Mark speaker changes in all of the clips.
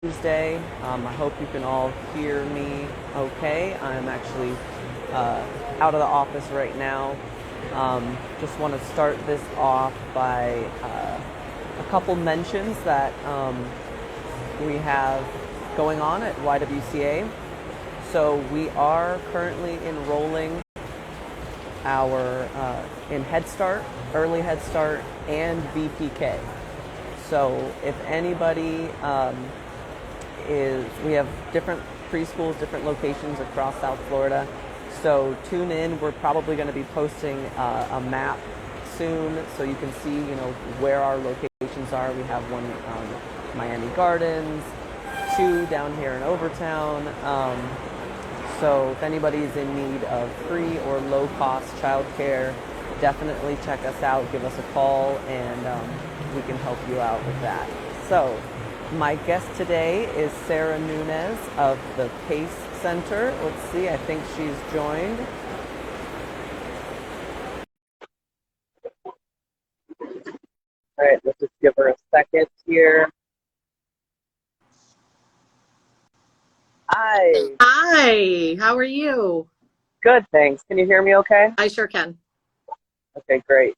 Speaker 1: Tuesday. I hope you can all hear me okay. I'm actually out of the office right now. Just want to start this off by a couple mentions that we have going on at YWCA. So we are currently enrolling our in Head Start, Early Head Start, and VPK. So if anybody we have different preschools, different locations across South Florida. So tune in. We're probably going to be posting a map soon, so you can see, where our locations are. We have one Miami Gardens, two down here in Overtown. So if anybody's in need of free or low-cost childcare, definitely check us out. Give us a call, and we can help you out with that. So my guest today is Sara Nunez of the PACE Center. Let's see, I think she's joined. All right, let's just give her a second here. Hi.
Speaker 2: Hi, how are you?
Speaker 1: Good, thanks. Can you hear me okay?
Speaker 2: I sure can.
Speaker 1: Okay, great.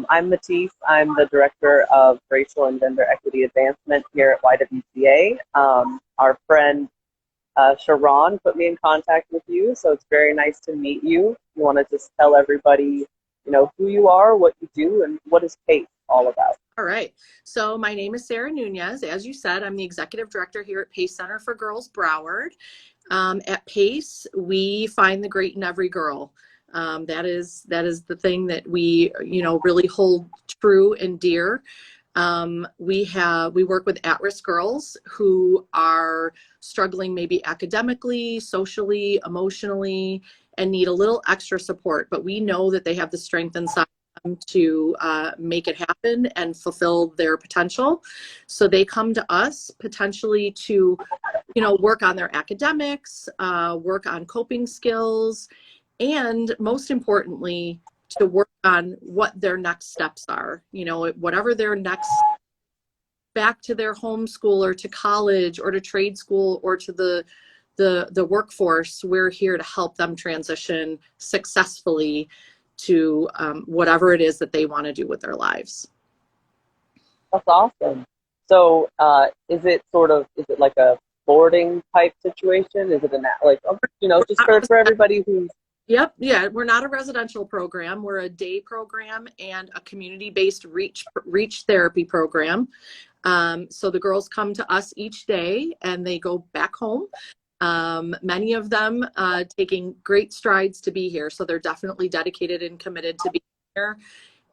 Speaker 1: I'm Matisse. I'm the Director of Racial and Gender Equity Advancement here at YWCA. Our friend Sharon put me in contact with you, so it's very nice to meet you. You want to just tell everybody, who you are, what you do, and what is PACE all about?
Speaker 2: All right. So my name is Sara Nunez. As you said, I'm the Executive Director here at PACE Center for Girls Broward. At PACE, we find the great in every girl. That is the thing that we, really hold true and dear. We work with at-risk girls who are struggling maybe academically, socially, emotionally, and need a little extra support. But we know that they have the strength inside them to make it happen and fulfill their potential. So they come to us potentially to, work on their academics, work on coping skills, and most importantly, to work on what their next steps are, whatever their next, back to their homeschool or to college or to trade school or to the workforce. We're here to help them transition successfully to whatever it is that they want to do with their lives.
Speaker 1: That's awesome. So is it like a boarding type situation? Is it just for everybody who's...
Speaker 2: Yep. Yeah. We're not a residential program. We're a day program and a community-based reach therapy program. So the girls come to us each day and they go back home. Many of them taking great strides to be here. So they're definitely dedicated and committed to be here.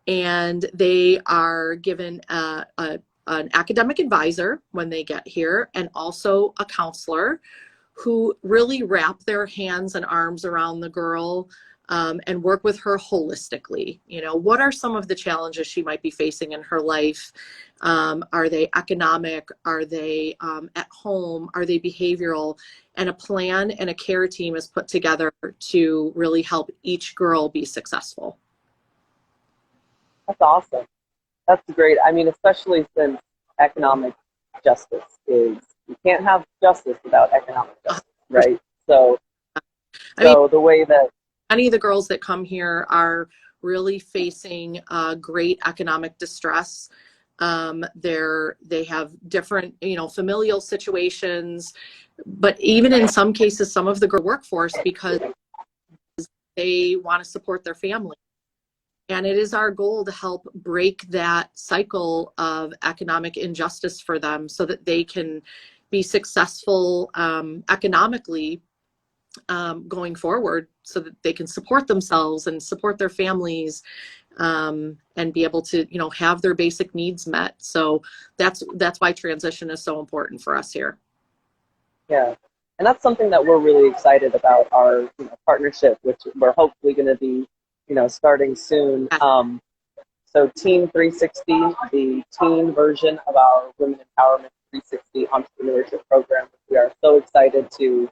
Speaker 2: And they are given an academic advisor when they get here, and also a counselor who really wrap their hands and arms around the girl and work with her holistically. What are some of the challenges she might be facing in her life? Are they economic? Are they at home? Are they behavioral? And a plan and a care team is put together to really help each girl be successful.
Speaker 1: That's awesome. That's great. I mean, especially since economic justice is, you can't have justice without economic justice, right? So the way that
Speaker 2: many of the girls that come here are really facing great economic distress. They have different, familial situations, but even in some cases, some of the workforce, because they want to support their family. And it is our goal to help break that cycle of economic injustice for them so that they can be successful economically going forward, so that they can support themselves and support their families and be able to, have their basic needs met. So that's why transition is so important for us here.
Speaker 1: Yeah. And that's something that we're really excited about, our partnership, which we're hopefully going to be starting soon. So Team 360, the teen version of our Women Empowerment 360 entrepreneurship program, we are so excited to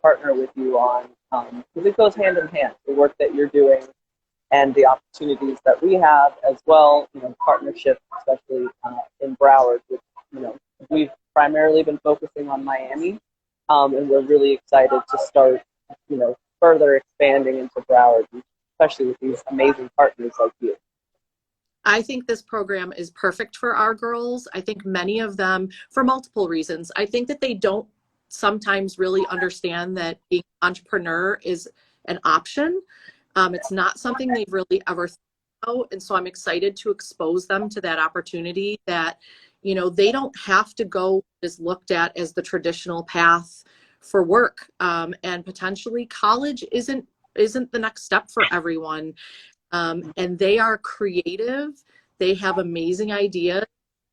Speaker 1: partner with you on, because it goes hand in hand, the work that you're doing and the opportunities that we have as well, partnership, especially in Broward, which, we've primarily been focusing on Miami, and we're really excited to start, further expanding into Broward, especially with these amazing partners like you.
Speaker 2: I think this program is perfect for our girls. I think many of them, for multiple reasons, I think that they don't sometimes really understand that being an entrepreneur is an option. It's not something they've really ever thought about. And so I'm excited to expose them to that opportunity that, they don't have to go as looked at as the traditional path for work. And potentially college isn't the next step for everyone. And they are creative. They have amazing ideas.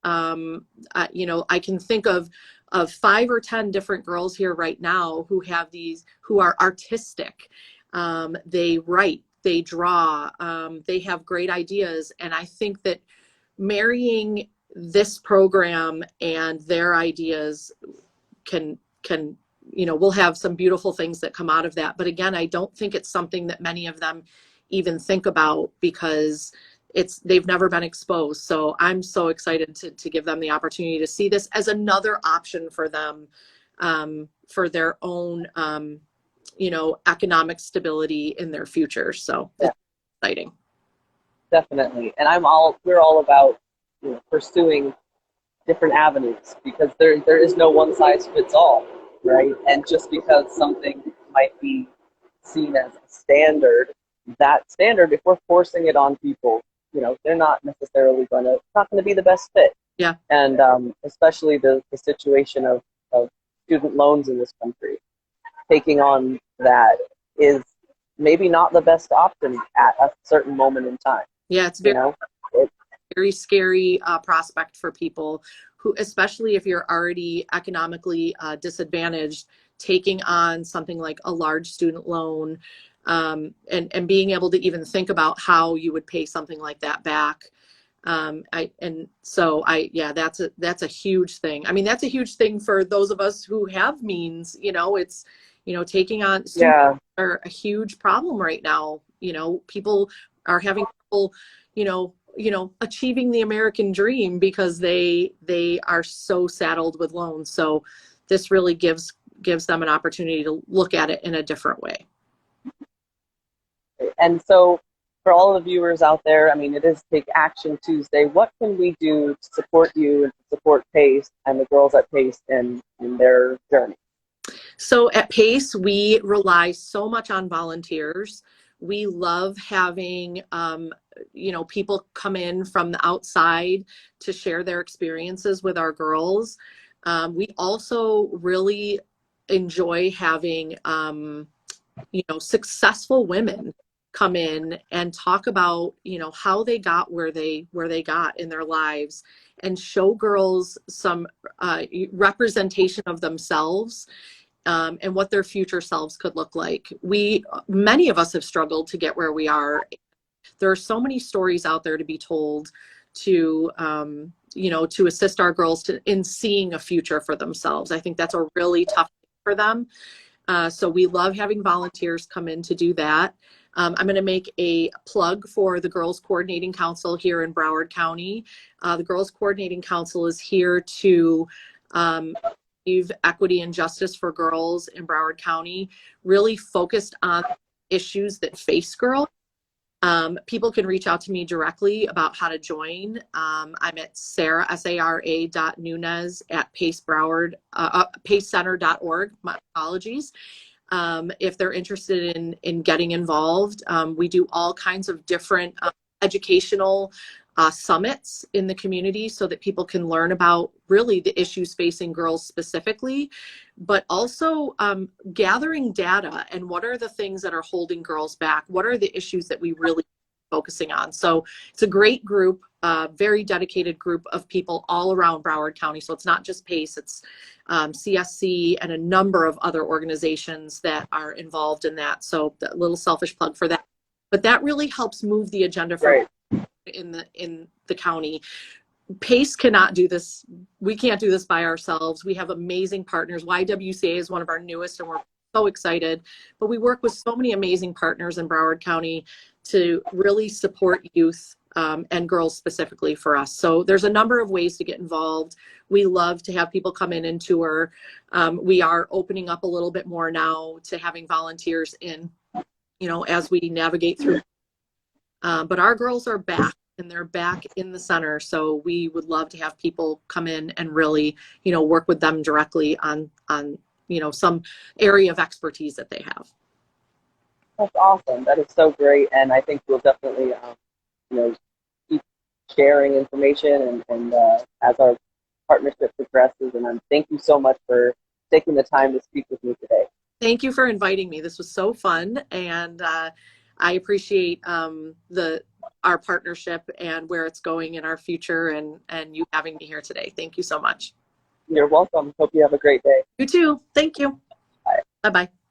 Speaker 2: I can think of 5 or 10 different girls here right now who are artistic. They write, they draw, they have great ideas. And I think that marrying this program and their ideas we'll have some beautiful things that come out of that. But again, I don't think it's something that many of them even think about because they've never been exposed. So I'm so excited to give them the opportunity to see this as another option for them, for their own, economic stability in their future. So yeah. It's exciting.
Speaker 1: Definitely. And we're all about pursuing different avenues because there is no one size fits all, right? And just because something might be seen as a standard, that standard, if we're forcing it on people, they're not necessarily it's not going to be the best fit.
Speaker 2: Yeah.
Speaker 1: And especially the situation of student loans in this country, taking on that is maybe not the best option at a certain moment in time.
Speaker 2: Yeah, it's very scary prospect for people who, especially if you're already economically disadvantaged, taking on something like a large student loan, and being able to even think about how you would pay something like that back. That's a huge thing. I mean, that's a huge thing for those of us who have means. It's taking on students are a huge problem right now. People are having trouble, achieving the American dream because they are so saddled with loans. So this really gives them an opportunity to look at it in a different way.
Speaker 1: And so for all the viewers out there, I mean, it is Take Action Tuesday. What can we do to support you and to support PACE and the girls at PACE in their journey?
Speaker 2: So at PACE, we rely so much on volunteers. We love having, people come in from the outside to share their experiences with our girls. We also really enjoy having, successful women come in and talk about, how they got where they got in their lives and show girls some representation of themselves. And what their future selves could look like. Many of us have struggled to get where we are. There are so many stories out there to be told to assist our girls in seeing a future for themselves. I think that's a really tough thing for them. So we love having volunteers come in to do that. I'm going to make a plug for the Girls Coordinating Council here in Broward County. The Girls Coordinating Council is here to equity and justice for girls in Broward County, really focused on issues that face girls. People can reach out to me directly about how to join. I'm at Sara, Sara.Nunez at pacecenter.org. My apologies. If they're interested in getting involved, we do all kinds of different educational summits in the community so that people can learn about really the issues facing girls specifically, but also gathering data and what are the things that are holding girls back? What are the issues that we really focusing on? So it's a great group, very dedicated group of people all around Broward County. So it's not just PACE, it's CSC and a number of other organizations that are involved in that. So a little selfish plug for that, but that really helps move the agenda for in the county. PACE cannot do this. We can't do this by ourselves. We have amazing partners. YWCA is one of our newest, and we're so excited. But we work with so many amazing partners in Broward County to really support youth and girls specifically for us. So there's a number of ways to get involved. We love to have people come in and tour. We are opening up a little bit more now to having volunteers in, as we navigate through. But our girls are back, and they're back in the center. So we would love to have people come in and really, work with them directly on some area of expertise that they have.
Speaker 1: That's awesome. That is so great. And I think we'll definitely, keep sharing information and as our partnership progresses. And thank you so much for taking the time to speak with me today.
Speaker 2: Thank you for inviting me. This was so fun. And I appreciate our partnership and where it's going in our future, and you having me here today. Thank you so much.
Speaker 1: You're welcome. Hope you have a great day.
Speaker 2: You too. Thank you.
Speaker 1: Bye.
Speaker 2: Bye-bye.